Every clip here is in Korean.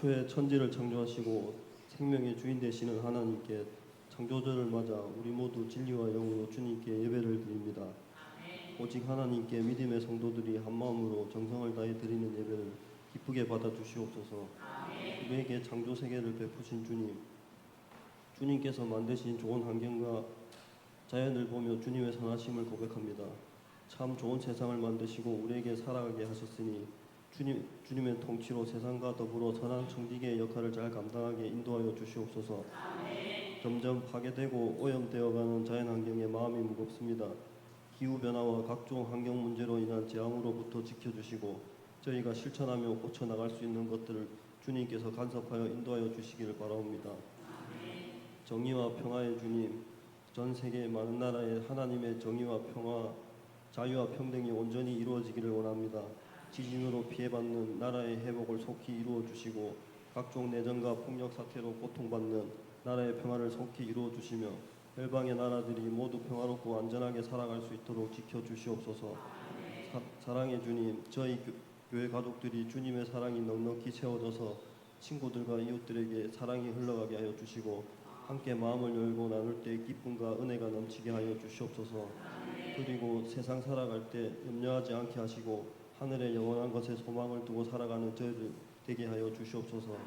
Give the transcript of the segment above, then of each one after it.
태초에 천지를 창조하시고 생명의 주인 되시는 하나님께 창조주를 맞아 우리 모두 진리와 영으로 주님께 예배를 드립니다. 오직 하나님께 믿음의 성도들이 한마음으로 정성을 다해 드리는 예배를 기쁘게 받아주시옵소서. 우리에게 창조 세계를 베푸신 주님, 주님께서 만드신 좋은 환경과 자연을 보며 주님의 선하심을 고백합니다. 참 좋은 세상을 만드시고 우리에게 살아가게 하셨으니 주님의 통치로 세상과 더불어 선한 청지기의 역할을 잘 감당하게 인도하여 주시옵소서. 점점 파괴되고 오염되어가는 자연환경에 마음이 무겁습니다. 기후변화와 각종 환경 문제로 인한 재앙으로부터 지켜주시고 저희가 실천하며 고쳐나갈 수 있는 것들을 주님께서 간섭하여 인도하여 주시기를 바라옵니다. 정의와 평화의 주님, 전 세계 많은 나라에 하나님의 정의와 평화, 자유와 평등이 온전히 이루어지기를 원합니다. 지진으로 피해받는 나라의 회복을 속히 이루어 주시고 각종 내전과 폭력 사태로 고통받는 나라의 평화를 속히 이루어 주시며 열방의 나라들이 모두 평화롭고 안전하게 살아갈 수 있도록 지켜주시옵소서. 사랑의 주님, 저희 교회 가족들이 주님의 사랑이 넉넉히 채워져서 친구들과 이웃들에게 사랑이 흘러가게 하여 주시고 함께 마음을 열고 나눌 때 기쁨과 은혜가 넘치게 하여 주시옵소서. 그리고 세상 살아갈 때 염려하지 않게 하시고 하늘의 영원한 것에 소망을 두고 살아가는 저희들 되게 하여 주시옵소서.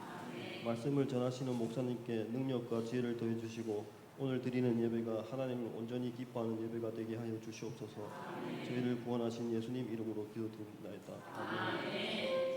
말씀을 전하시는 목사님께 능력과 지혜를 더해 주시고 오늘 드리는 예배가 하나님을 온전히 기뻐하는 예배가 되게 하여 주시옵소서. 저희를 구원하신 예수님 이름으로 기도드립니다. 아멘.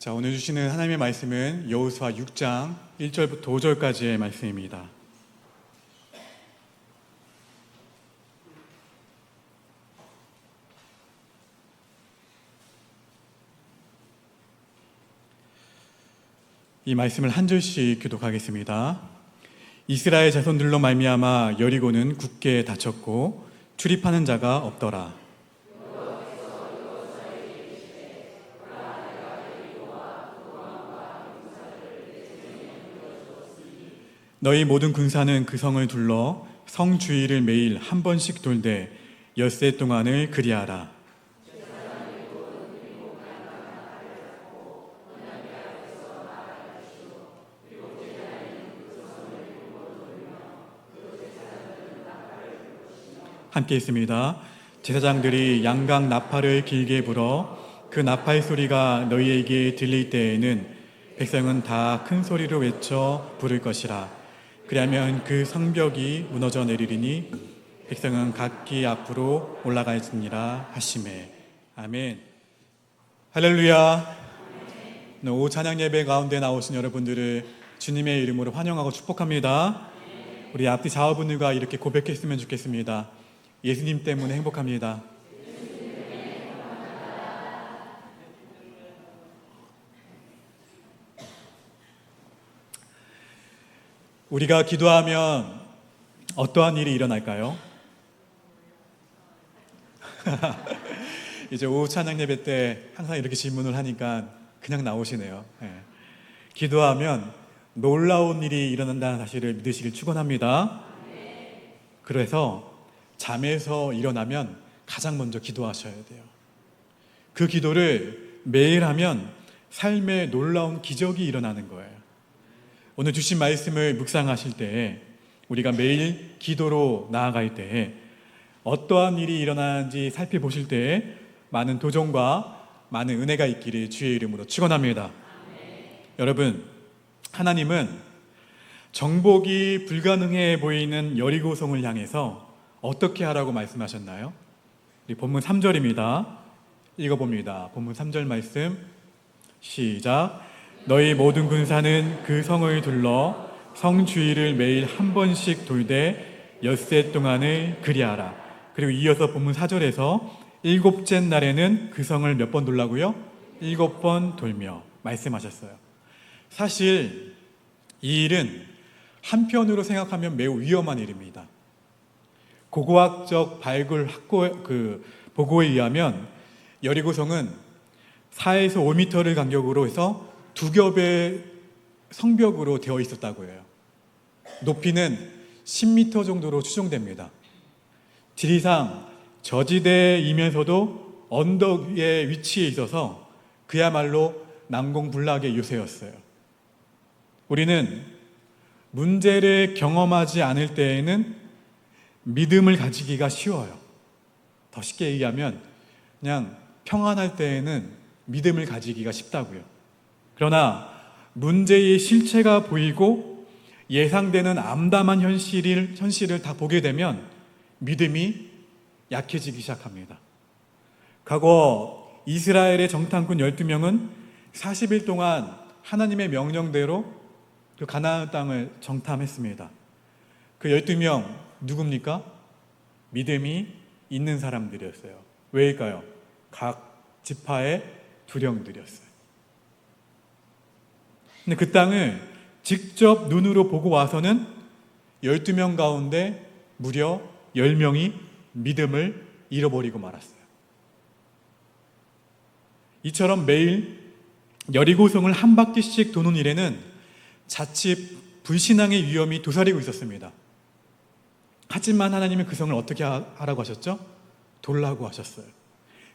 자, 오늘 주시는 하나님의 말씀은 여호수아 6장 1절부터 5절까지의 말씀입니다. 이 말씀을 한 절씩 교독하겠습니다. 이스라엘 자손들로 말미암아 여리고는 굳게 닫혔고 출입하는 자가 없더라. 너희 모든 군사는 그 성을 둘러 성 주위를 매일 한 번씩 돌되 엿새 동안을 그리하라. 함께 있습니다. 제사장들이 양각 나팔을 길게 불어 그 나팔 소리가 너희에게 들릴 때에는 백성은 다 큰 소리로 외쳐 부를 것이라. 그리하면 그 성벽이 무너져 내리리니 백성은 각기 앞으로 올라갈지니라 하시매. 아멘. 할렐루야. 오후 찬양 예배 가운데 나오신 여러분들을 주님의 이름으로 환영하고 축복합니다. 우리 앞뒤 좌우분들과 이렇게 고백했으면 좋겠습니다. 예수님 때문에 행복합니다. 우리가 기도하면 어떠한 일이 일어날까요? 이제 오후 찬양 예배 때 항상 이렇게 질문을 하니까 그냥 나오시네요. 기도하면 놀라운 일이 일어난다는 사실을 믿으시길 축원합니다. 그래서 잠에서 일어나면 가장 먼저 기도하셔야 돼요. 그 기도를 매일 하면 삶에 놀라운 기적이 일어나는 거예요. 오늘 주신 말씀을 묵상하실 때 우리가 매일 기도로 나아갈 때 어떠한 일이 일어나는지 살펴보실 때 많은 도전과 많은 은혜가 있기를 주의 이름으로 축원합니다. 여러분, 하나님은 정복이 불가능해 보이는 여리고성을 향해서 어떻게 하라고 말씀하셨나요? 우리 본문 3절입니다. 읽어봅니다. 본문 3절 말씀 시작. 너희 모든 군사는 그 성을 둘러 성 주위를 매일 한 번씩 돌되 엿새 동안을 그리하라. 그리고 이어서 본문 4절에서 일곱째 날에는 그 성을 몇 번 돌라고요? 7번 돌며 말씀하셨어요. 사실 이 일은 한편으로 생각하면 매우 위험한 일입니다. 고고학적 발굴 보고에 의하면 여리고성은 4에서 5m를 간격으로 해서 두 겹의 성벽으로 되어 있었다고 해요. 높이는 10m 정도로 추정됩니다. 지리상 저지대이면서도 언덕 위에 위치해 있어서 그야말로 난공불락의 요새였어요. 우리는 문제를 경험하지 않을 때에는 믿음을 가지기가 쉬워요. 더 쉽게 얘기하면 그냥 평안할 때에는 믿음을 가지기가 쉽다고요. 그러나 문제의 실체가 보이고 예상되는 암담한 현실을 다 보게 되면 믿음이 약해지기 시작합니다. 과거 이스라엘의 정탐꾼 12명은 40일 동안 하나님의 명령대로 그 가나안 땅을 정탐했습니다. 그 12명 누굽니까? 믿음이 있는 사람들이었어요. 왜일까요? 각 지파의 두령들이었어요. 근데 그 땅을 직접 눈으로 보고 와서는 12명 가운데 무려 10명이 믿음을 잃어버리고 말았어요. 이처럼 매일 여리고성을 한 바퀴씩 도는 일에는 자칫 불신앙의 위험이 도사리고 있었습니다. 하지만 하나님은 그 성을 어떻게 하라고 하셨죠? 돌라고 하셨어요.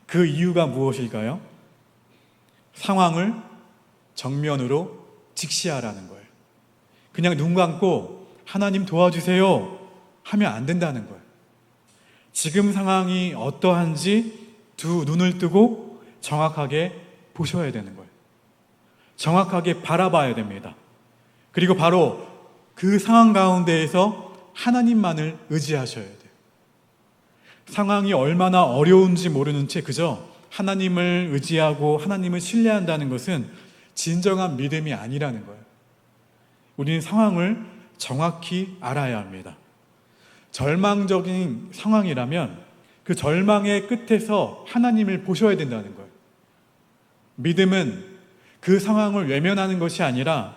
그 이유가 무엇일까요? 상황을 정면으로 직시하라는 거예요. 그냥 눈 감고 하나님 도와주세요 하면 안 된다는 거예요. 지금 상황이 어떠한지 두 눈을 뜨고 정확하게 보셔야 되는 거예요. 정확하게 바라봐야 됩니다. 그리고 바로 그 상황 가운데에서 하나님만을 의지하셔야 돼요. 상황이 얼마나 어려운지 모르는 채 그저 하나님을 의지하고 하나님을 신뢰한다는 것은 진정한 믿음이 아니라는 거예요. 우리는 상황을 정확히 알아야 합니다. 절망적인 상황이라면 그 절망의 끝에서 하나님을 보셔야 된다는 거예요. 믿음은 그 상황을 외면하는 것이 아니라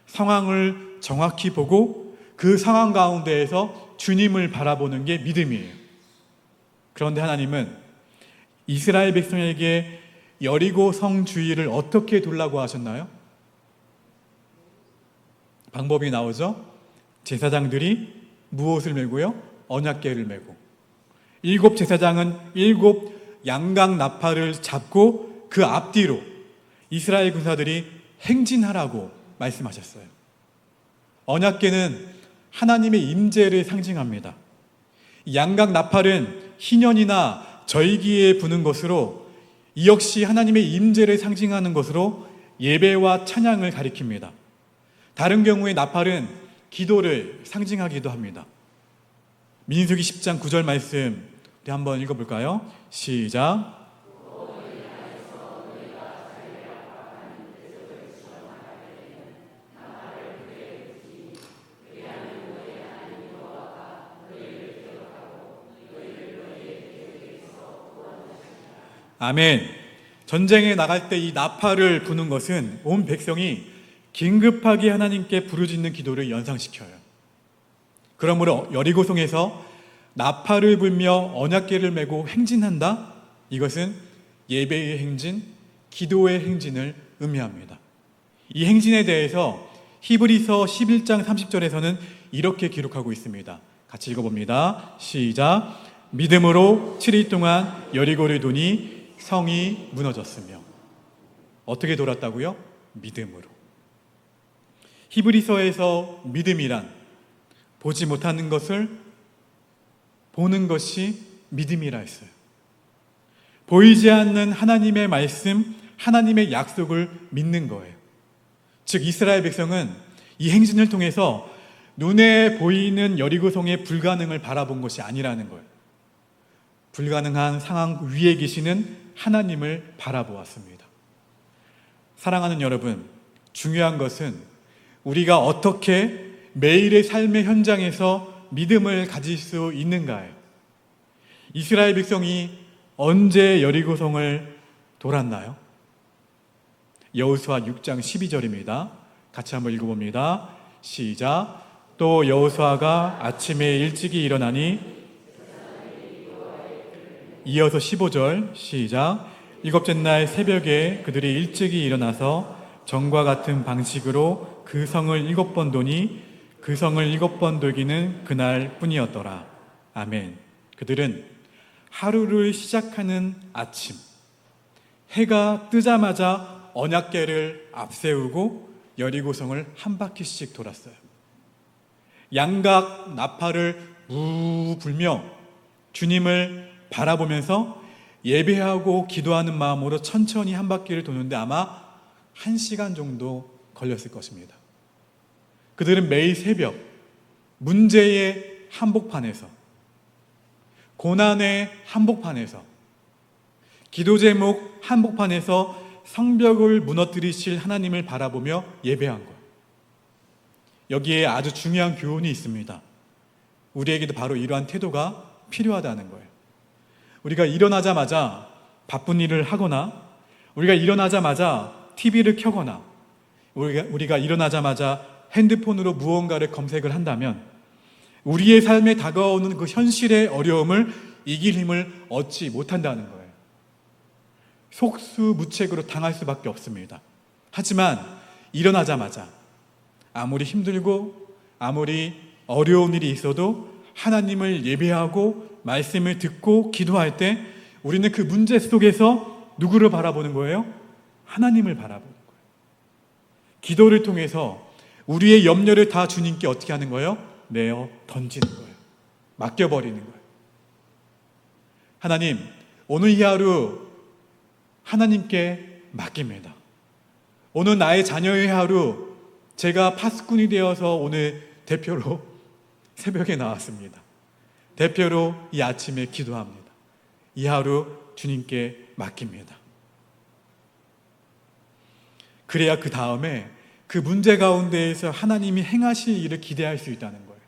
상황을 정확히 보고 그 상황 가운데에서 주님을 바라보는 게 믿음이에요. 그런데 하나님은 이스라엘 백성에게 여리고 성 주위를 어떻게 돌라고 하셨나요? 방법이 나오죠. 제사장들이 무엇을 메고요? 언약궤를 메고 7 제사장은 7 양각 나팔을 잡고 그 앞뒤로 이스라엘 군사들이 행진하라고 말씀하셨어요. 언약궤는 하나님의 임재를 상징합니다. 양각 나팔은 희년이나 절기에 부는 것으로 이 역시 하나님의 임재를 상징하는 것으로 예배와 찬양을 가리킵니다. 다른 경우에 나팔은 기도를 상징하기도 합니다. 민수기 10장 9절 말씀 우리 한번 읽어볼까요? 시작. 아멘. 전쟁에 나갈 때 이 나팔을 부는 것은 온 백성이 긴급하게 하나님께 부르짖는 기도를 연상시켜요. 그러므로 여리고성에서 나팔을 불며 언약궤를 메고 행진한다? 이것은 예배의 행진, 기도의 행진을 의미합니다. 이 행진에 대해서 히브리서 11장 30절에서는 이렇게 기록하고 있습니다. 같이 읽어봅니다. 시작. 믿음으로 7일 동안 여리고를 도니 성이 무너졌으며. 어떻게 돌았다고요? 믿음으로. 히브리서에서 믿음이란 보지 못하는 것을 보는 것이 믿음이라 했어요. 보이지 않는 하나님의 말씀, 하나님의 약속을 믿는 거예요. 즉 이스라엘 백성은 이 행진을 통해서 눈에 보이는 여리고성의 불가능을 바라본 것이 아니라는 거예요. 불가능한 상황 위에 계시는 하나님을 바라보았습니다. 사랑하는 여러분, 중요한 것은 우리가 어떻게 매일의 삶의 현장에서 믿음을 가질 수 있는가예요. 이스라엘 백성이 언제 여리고성을 돌았나요? 여호수아 6장 12절입니다. 같이 한번 읽어봅니다. 시작. 또 여호수아가 아침에 일찍이 일어나니, 이어서 15절 시작. 일곱째 날 새벽에 그들이 일찍이 일어나서 전과 같은 방식으로 그 성을 7번 도니 그 성을 7번 돌기는 그날 뿐이었더라. 아멘. 그들은 하루를 시작하는 아침, 해가 뜨자마자 언약궤를 앞세우고 여리고성을 한 바퀴씩 돌았어요. 양각 나팔을 우 불며 주님을 바라보면서 예배하고 기도하는 마음으로 천천히 한 바퀴를 도는데 아마 1시간 정도 걸렸을 것입니다. 그들은 매일 새벽 문제의 한복판에서, 고난의 한복판에서, 기도 제목 한복판에서 성벽을 무너뜨리실 하나님을 바라보며 예배한 거예요. 여기에 아주 중요한 교훈이 있습니다. 우리에게도 바로 이러한 태도가 필요하다는 거예요. 우리가 일어나자마자 바쁜 일을 하거나, 우리가 일어나자마자 TV를 켜거나, 우리가 일어나자마자 핸드폰으로 무언가를 검색을 한다면 우리의 삶에 다가오는 그 현실의 어려움을 이길 힘을 얻지 못한다는 거예요. 속수무책으로 당할 수밖에 없습니다. 하지만 일어나자마자 아무리 힘들고 아무리 어려운 일이 있어도 하나님을 예배하고 말씀을 듣고 기도할 때 우리는 그 문제 속에서 누구를 바라보는 거예요? 하나님을 바라보는 거예요. 기도를 통해서 우리의 염려를 다 주님께 어떻게 하는 거예요? 내어 던지는 거예요. 맡겨버리는 거예요. 하나님, 오늘 이 하루 하나님께 맡깁니다. 오늘 나의 자녀의 하루, 제가 파수꾼이 되어서 오늘 대표로 새벽에 나왔습니다. 대표로 이 아침에 기도합니다. 이 하루 주님께 맡깁니다. 그래야 그 다음에 그 문제 가운데에서 하나님이 행하실 일을 기대할 수 있다는 거예요.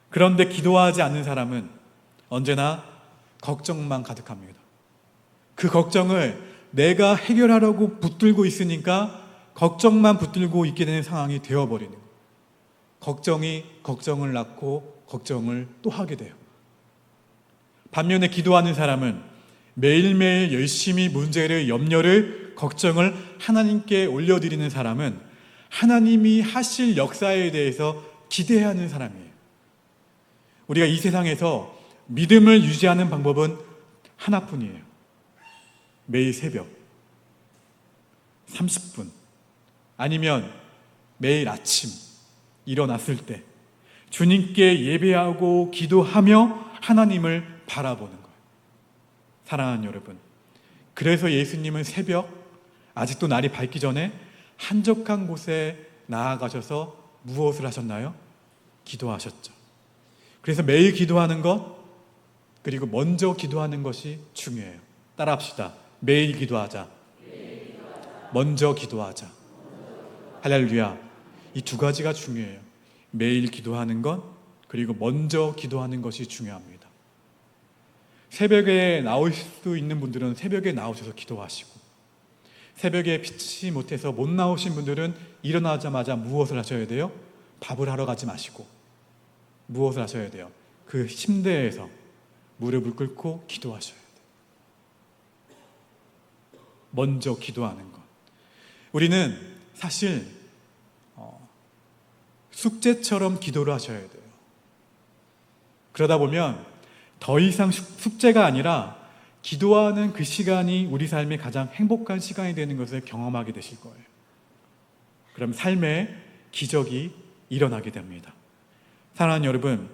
그런데 기도하지 않는 사람은 언제나 걱정만 가득합니다. 그 걱정을 내가 해결하려고 붙들고 있으니까 걱정만 붙들고 있게 되는 상황이 되어버리는 거예요. 걱정이 걱정을 낳고 걱정을 또 하게 돼요. 반면에 기도하는 사람은 매일매일 열심히 문제를, 염려를, 걱정을 하나님께 올려드리는 사람은 하나님이 하실 역사에 대해서 기대하는 사람이에요. 우리가 이 세상에서 믿음을 유지하는 방법은 하나뿐이에요. 매일 새벽 30분 아니면 매일 아침 일어났을 때 주님께 예배하고 기도하며 하나님을 바라보는 거예요. 사랑하는 여러분, 그래서 예수님은 새벽, 아직도 날이 밝기 전에 한적한 곳에 나아가셔서 무엇을 하셨나요? 기도하셨죠. 그래서 매일 기도하는 것, 그리고 먼저 기도하는 것이 중요해요. 따라합시다. 매일 기도하자. 먼저 기도하자. 할렐루야. 이 두 가지가 중요해요. 매일 기도하는 것, 그리고 먼저 기도하는 것이 중요합니다. 새벽에 나올 수 있는 분들은 새벽에 나오셔서 기도하시고, 새벽에 피치 못해서 못 나오신 분들은 일어나자마자 무엇을 하셔야 돼요? 밥을 하러 가지 마시고 무엇을 하셔야 돼요? 그 침대에서 무릎을 꿇고 기도하셔야 돼요. 먼저 기도하는 것. 우리는 사실 숙제처럼 기도를 하셔야 돼요. 그러다 보면 더 이상 숙제가 아니라 기도하는 그 시간이 우리 삶의 가장 행복한 시간이 되는 것을 경험하게 되실 거예요. 그럼 삶의 기적이 일어나게 됩니다. 사랑하는 여러분,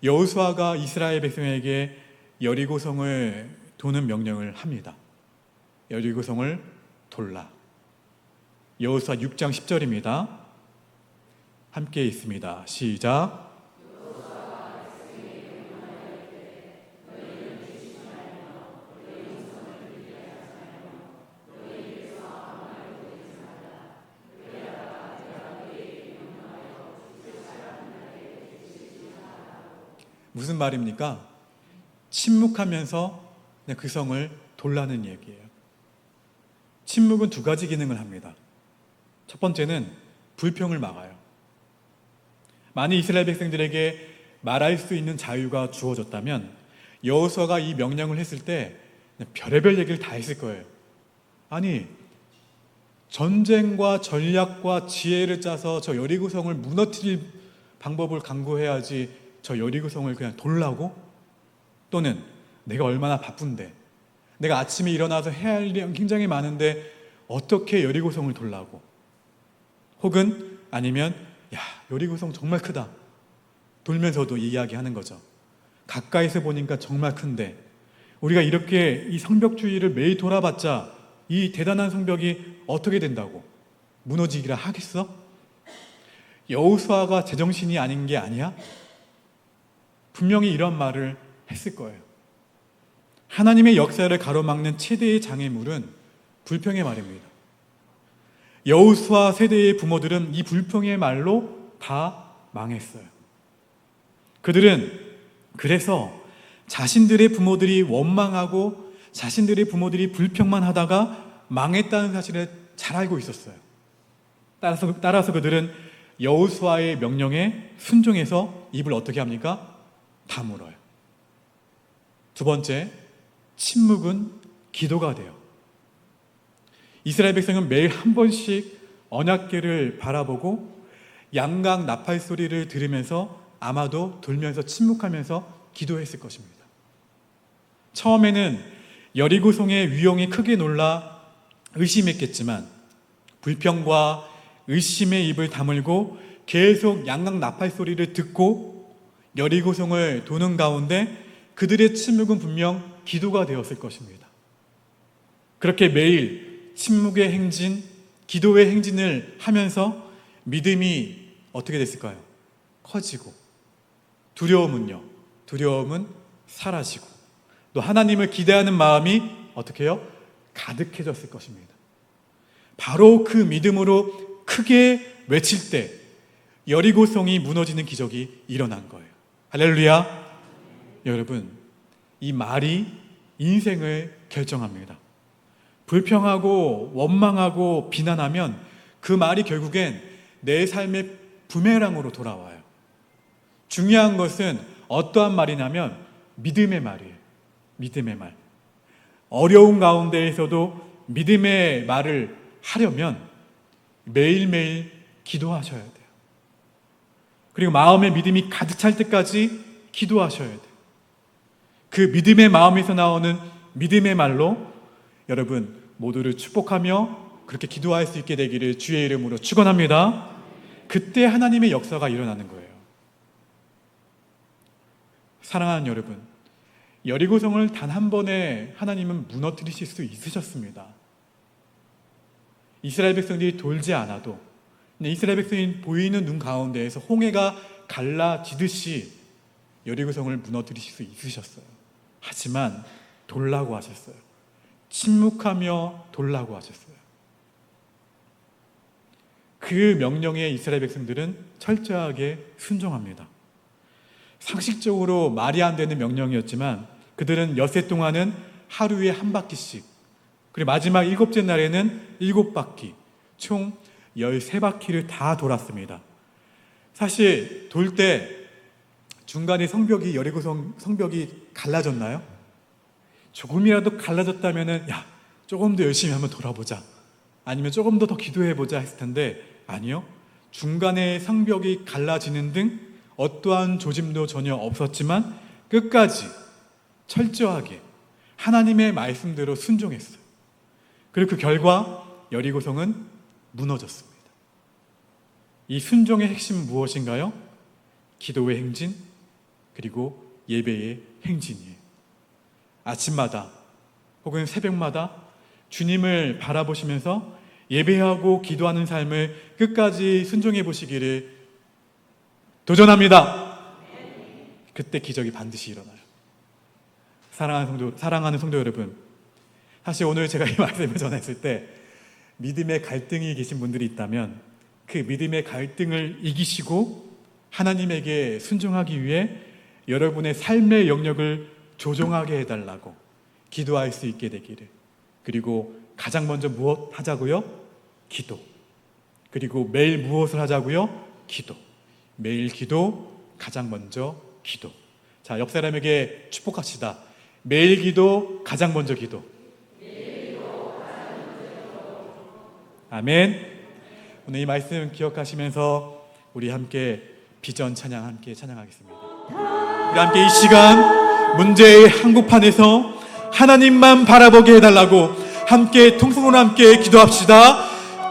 여호수아가 이스라엘 백성에게 여리고성을 도는 명령을 합니다. 여리고성을 돌라. 여호수아 6장 10절입니다. 함께 있습니다. 시작. 무슨 말입니까? 침묵하면서 그 성을 돌라는 얘기예요. 침묵은 두 가지 기능을 합니다. 첫 번째는 불평을 막아요. 많은 이스라엘 백성들에게 말할 수 있는 자유가 주어졌다면 여호수아가 이 명령을 했을 때 별의별 얘기를 다 했을 거예요. 아니, 전쟁과 전략과 지혜를 짜서 저 여리고성을 무너뜨릴 방법을 강구해야지 저 여리고성을 그냥 돌라고? 또는 내가 얼마나 바쁜데, 내가 아침에 일어나서 해야 할 일이 굉장히 많은데 어떻게 여리고성을 돌라고? 혹은 아니면 야, 여리고성 정말 크다, 돌면서도 이야기하는 거죠. 가까이서 보니까 정말 큰데 우리가 이렇게 이 성벽주의를 매일 돌아봤자 이 대단한 성벽이 어떻게 된다고? 무너지기라 하겠어? 여호수아가 제정신이 아닌 게 아니야? 분명히 이런 말을 했을 거예요. 하나님의 역사를 가로막는 최대의 장애물은 불평의 말입니다. 여호수아 세대의 부모들은 이 불평의 말로 다 망했어요. 그들은 그래서 자신들의 부모들이 원망하고 자신들의 부모들이 불평만 하다가 망했다는 사실을 잘 알고 있었어요. 따라서 그들은 여호수아의 명령에 순종해서 입을 어떻게 합니까? 다물어요. 두 번째, 침묵은 기도가 돼요. 이스라엘 백성은 매일 한 번씩 언약궤를 바라보고 양각 나팔 소리를 들으면서 아마도 돌면서 침묵하면서 기도했을 것입니다. 처음에는 여리고성의 위용이 크게 놀라 의심했겠지만 불평과 의심의 입을 다물고 계속 양각 나팔 소리를 듣고 여리고성을 도는 가운데 그들의 침묵은 분명 기도가 되었을 것입니다. 그렇게 매일 침묵의 행진, 기도의 행진을 하면서 믿음이 어떻게 됐을까요? 커지고, 두려움은요? 두려움은 사라지고, 또 하나님을 기대하는 마음이 어떻게 해요? 가득해졌을 것입니다. 바로 그 믿음으로 크게 외칠 때 여리고성이 무너지는 기적이 일어난 거예요. 할렐루야. 여러분, 이 말이 인생을 결정합니다. 불평하고 원망하고 비난하면 그 말이 결국엔 내 삶의 부메랑으로 돌아와요. 중요한 것은 어떠한 말이냐면 믿음의 말이에요. 믿음의 말. 어려운 가운데에서도 믿음의 말을 하려면 매일매일 기도하셔야 돼요. 그리고 마음의 믿음이 가득 찰 때까지 기도하셔야 돼요. 그 믿음의 마음에서 나오는 믿음의 말로 여러분 모두를 축복하며 그렇게 기도할 수 있게 되기를 주의 이름으로 축원합니다. 그때 하나님의 역사가 일어나는 거예요. 사랑하는 여러분, 여리고성을 단 한 번에 하나님은 무너뜨리실 수 있으셨습니다. 이스라엘 백성들이 돌지 않아도 이스라엘 백성이 보이는 눈 가운데에서 홍해가 갈라지듯이 여리고성을 무너뜨리실 수 있으셨어요. 하지만 돌라고 하셨어요. 침묵하며 돌라고 하셨어요. 그 명령에 이스라엘 백성들은 철저하게 순종합니다. 상식적으로 말이 안 되는 명령이었지만 그들은 엿새 동안은 하루에 한 바퀴씩, 그리고 마지막 7째 날에는 7바퀴, 총 13바퀴를 다 돌았습니다. 사실 돌 때 중간에 성벽이, 여리고성 성벽이 갈라졌나요? 조금이라도 갈라졌다면은 야, 조금 더 열심히 한번 돌아보자, 아니면 조금 더 기도해보자 했을 텐데 아니요. 중간에 성벽이 갈라지는 등 어떠한 조짐도 전혀 없었지만 끝까지 철저하게 하나님의 말씀대로 순종했어요. 그리고 그 결과 여리고성은 무너졌습니다. 이 순종의 핵심은 무엇인가요? 기도의 행진, 그리고 예배의 행진이에요. 아침마다 혹은 새벽마다 주님을 바라보시면서 예배하고 기도하는 삶을 끝까지 순종해 보시기를 도전합니다. 그때 기적이 반드시 일어나요. 사랑하는 성도 여러분, 사실 오늘 제가 이 말씀을 전했을 때 믿음의 갈등이 계신 분들이 있다면 그 믿음의 갈등을 이기시고 하나님에게 순종하기 위해 여러분의 삶의 영역을 조정하게 해달라고 기도할 수 있게 되기를, 그리고 가장 먼저 무엇 하자고요? 기도. 그리고 매일 무엇을 하자고요? 기도. 매일 기도, 가장 먼저 기도. 자, 옆 사람에게 축복합시다. 매일 기도, 가장 먼저 기도. 아멘. 오늘 이 말씀 기억하시면서 우리 함께 비전 찬양 함께 찬양하겠습니다. 우리 함께 이 시간 문제의 한복판에서 하나님만 바라보게 해달라고 함께 통성으로 함께 기도합시다.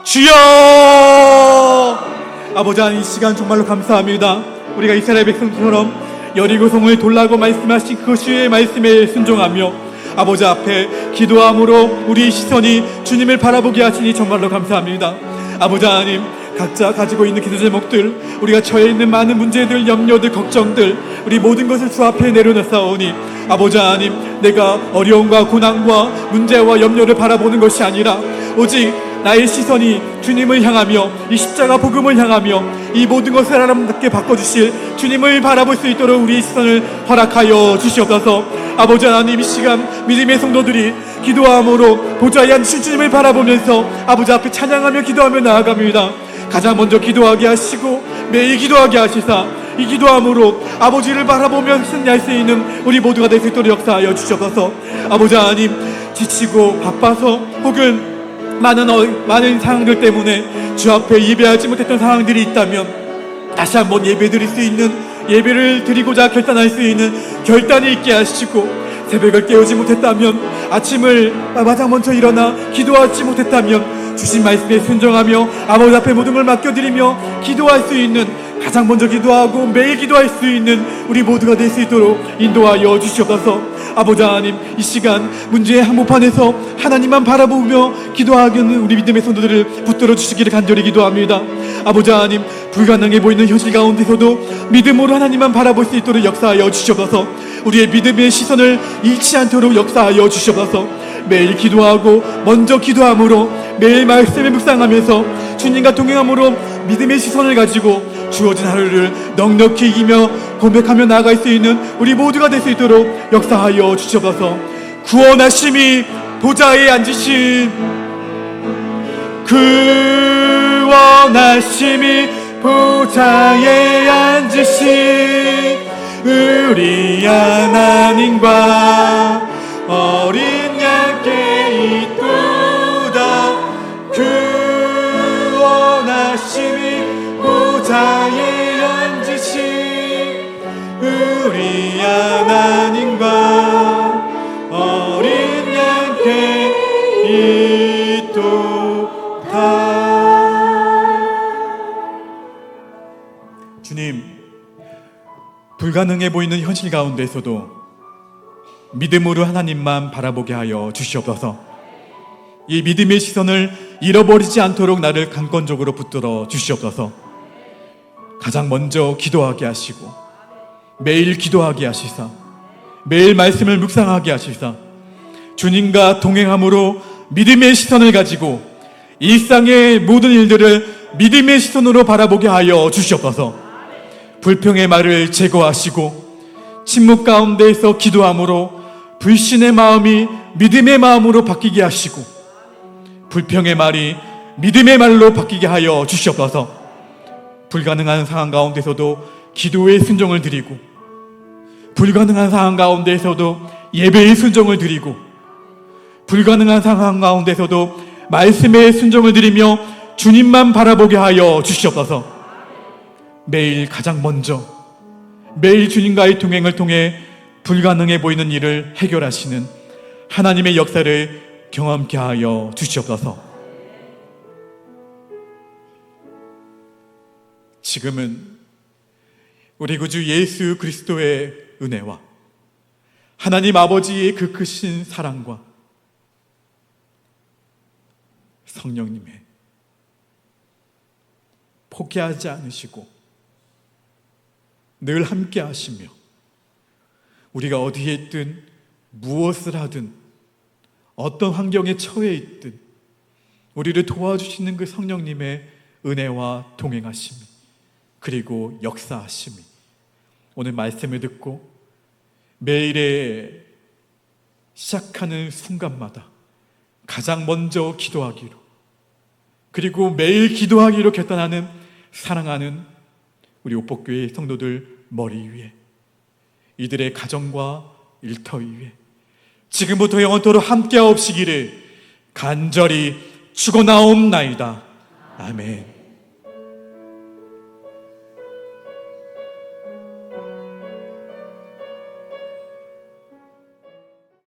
주여! 아버지 하나님, 이 시간 정말로 감사합니다. 우리가 이스라엘 백성처럼 여리고성을 돌라고 말씀하신 그 주의 말씀에 순종하며 아버지 앞에 기도함으로 우리 시선이 주님을 바라보게 하시니 정말로 감사합니다. 아버지 하나님, 각자 가지고 있는 기도 제목들, 우리가 처해 있는 많은 문제들, 염려들, 걱정들, 우리 모든 것을 주 앞에 내려놓사오니 아버지 하나님, 내가 어려움과 고난과 문제와 염려를 바라보는 것이 아니라 오직 나의 시선이 주님을 향하며 이 십자가 복음을 향하며 이 모든 것을 아름답게 바꿔주실 주님을 바라볼 수 있도록 우리의 시선을 허락하여 주시옵소서. 아버지 하나님, 이 시간 믿음의 성도들이 기도함으로 보좌에 앉으신 주님을 바라보면서 아버지 앞에 찬양하며 기도하며 나아갑니다. 가장 먼저 기도하게 하시고 매일 기도하게 하시사 이 기도함으로 아버지를 바라보며 승리할 수 있는 우리 모두가 될 수 있도록 역사하여 주시옵소서. 아버지 하나님, 지치고 바빠서 혹은 많은 상황들 때문에 주 앞에 예배하지 못했던 상황들이 있다면 다시 한번 예배 드릴 수 있는, 예배를 드리고자 결단할 수 있는 결단이 있게 하시고, 새벽을 깨우지 못했다면 아침을 마당 먼저 일어나 기도하지 못했다면 주신 말씀에 순종하며 아버지 앞에 모든 걸 맡겨드리며 기도할 수 있는, 가장 먼저 기도하고 매일 기도할 수 있는 우리 모두가 될 수 있도록 인도하여 주시옵소서. 아버지 하나님, 이 시간 문제의 한복판에서 하나님만 바라보며 기도하는 우리 믿음의 성도들을 붙들어 주시기를 간절히 기도합니다. 아버지 하나님, 불가능해 보이는 현실 가운데서도 믿음으로 하나님만 바라볼 수 있도록 역사하여 주시옵소서. 우리의 믿음의 시선을 잃지 않도록 역사하여 주시옵소서. 매일 기도하고 먼저 기도함으로 매일 말씀을 묵상하면서 주님과 동행함으로 믿음의 시선을 가지고 주어진 하루를 넉넉히 이기며 고백하며 나아갈 수 있는 우리 모두가 될 수 있도록 역사하여 주시옵소서. 구원하심이 보좌에 앉으신, 구원하심이 보좌에 앉으신 우리 하나님과 어린 양께 있도다. 구원하심이 보좌에 앉으신 우리 하나님과 어린 양께 있도다. 주님, 불가능해 보이는 현실 가운데서도 믿음으로 하나님만 바라보게 하여 주시옵소서. 이 믿음의 시선을 잃어버리지 않도록 나를 강권적으로 붙들어 주시옵소서. 가장 먼저 기도하게 하시고 매일 기도하게 하시사 매일 말씀을 묵상하게 하시사 주님과 동행함으로 믿음의 시선을 가지고 일상의 모든 일들을 믿음의 시선으로 바라보게 하여 주시옵소서. 불평의 말을 제거하시고 침묵 가운데에서 기도함으로 불신의 마음이 믿음의 마음으로 바뀌게 하시고 불평의 말이 믿음의 말로 바뀌게 하여 주시옵소서. 불가능한 상황 가운데서도 기도의 순종을 드리고 불가능한 상황 가운데서도 예배의 순종을 드리고 불가능한 상황 가운데서도 말씀의 순종을 드리며 주님만 바라보게 하여 주시옵소서. 매일 가장 먼저 매일 주님과의 동행을 통해 불가능해 보이는 일을 해결하시는 하나님의 역사를 경험케 하여 주시옵소서. 지금은 우리 구주 예수 그리스도의 은혜와 하나님 아버지의 그 크신 사랑과 성령님의 포기하지 않으시고 늘 함께 하시며 우리가 어디에 있든 무엇을 하든 어떤 환경에 처해 있든 우리를 도와주시는 그 성령님의 은혜와 동행하심이 그리고 역사하심이 오늘 말씀을 듣고 매일의 시작하는 순간마다 가장 먼저 기도하기로 그리고 매일 기도하기로 결단하는 사랑하는 우리 옥복교회 성도들 머리 위에, 이들의 가정과 일터 위에 지금부터 영원토록 함께하옵시기를 간절히 축원하옵나이다. 아멘.